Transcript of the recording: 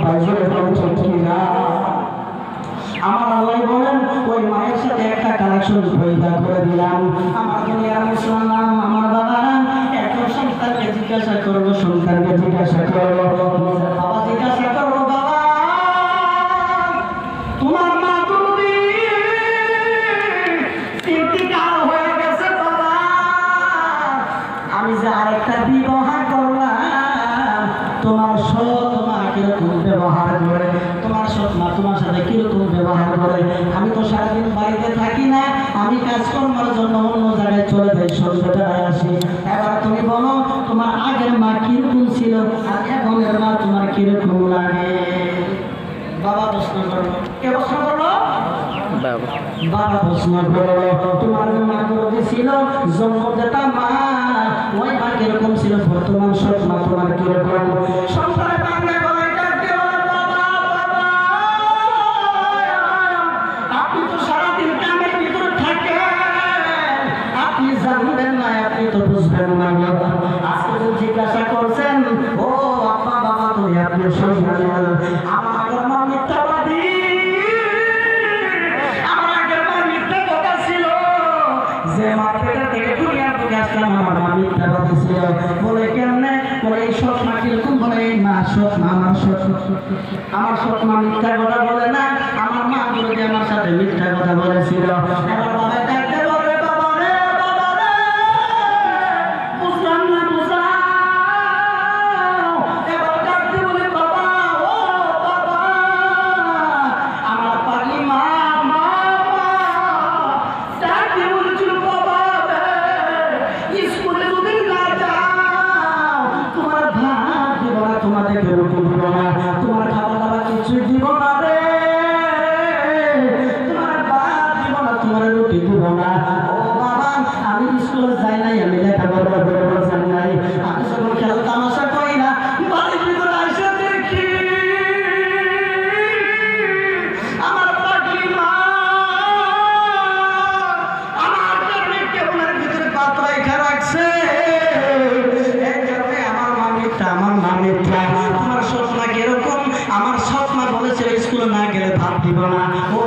বাইরে বলছেন কিনা? আমার আল্লাহ বলেন ওই মায়ের সাথে একটা কানেকশন পয়দা করে দিলাম। আমার দুনিয়ার মুসলমান আমার বাবা এত সন্তানকে জিজ্ঞাসা করবো, সন্তানকে জিজ্ঞাসা করবো, বাবা জিজ্ঞাসা করবো, বাবা তোমার মা তুমি ইন্তিকাল হয়ে গেছে বাবা, আমি যে আরেকটা বিবাহ করলাম, তোমার সৎ মা কিরকম ব্যবহার করে, তোমার সৎ মা তোমার সাথে কিরকম ব্যবহার করে? আমি তো সারাদিন বাড়িতে থাকি না, আমি কাজকর্মের জন্য অন্য জায়গায় চলে যাই, সন্ধ্যায় আসি। এবার তুমি বলো তোমার আগের মা কিরকম ছিল আর এখনের মা তোমার কিরকম লাগে? বাবা প্রশ্ন করলো। কে প্রশ্ন করলো? বাবা প্রশ্ন করলো। তোমার মা গর্ভে ছিল, জন্মদাতা মা, ওই মা কিরকম ছিল? বর্তমান সৎ মা তোমার কিরকম? সন্তানের বাংলা গলায় ডাকতে বলে, বাবা বাবা আপনি তো সারাদিন কামের ভিতরে থাকেন, আপনি জানবেন না, আপনি তো বুঝবেন না। আজকে যে জিজ্ঞাসা করছেন, ও আব্বা বাবা তুমি আপনি শুনবেন, আমার আগের মা মিথ্যাবাদী, আমার আগের মা মিথ্যা কথা ছিল, যে মা পেটের থেকে দুনিয়ার থেকে আসলাম আমার মা মিথ্যাবাদী ছিল। বলে কেমনে? বলে এই সৎ মা কিরকম? বলে এই মা সৎ মা, আমার সৎ মা মিথ্যা কথা বলে না, আমার মা বলে আমার সাথে মিথ্যা কথা বলেছিল। এবার বাবা ডাকতে বলে, বাবা রে বাবা রে বুঝলাম না বুঝলাম। এবার ডাকতে বলে, বাবা ও বাবা আমার পাগলি মা মা মা ডাকতে বলেছিল, বাবা রে স্কুলে যদি না যাও তোমার ভাত দিব না, তোমাদেরকে রুটি দিব না, তোমার খাওয়া দাওয়া কিছু দিব না রে, তোমার ভাত দিব না, তোমার রুটি দিব না। ও বাবা আমি স্কুলে যাই নাই, আমি লেখাপড়া করবো যাই নাই, আমি যখন খেলা তামাশা করি না, বাড়ির ভিতরে এসে দেখি আমার পাগলি মা আমার কারণে কেবলের ভিতরে পাত্র রেখে রাখছে। এই কারণে আমার মা মিথ্যা, আমার মা মিথ্যা। আমার সৎ মা কিরকম? আমার সৎ মা বলেছিল স্কুলে না গেলে ভাত দিব না। ও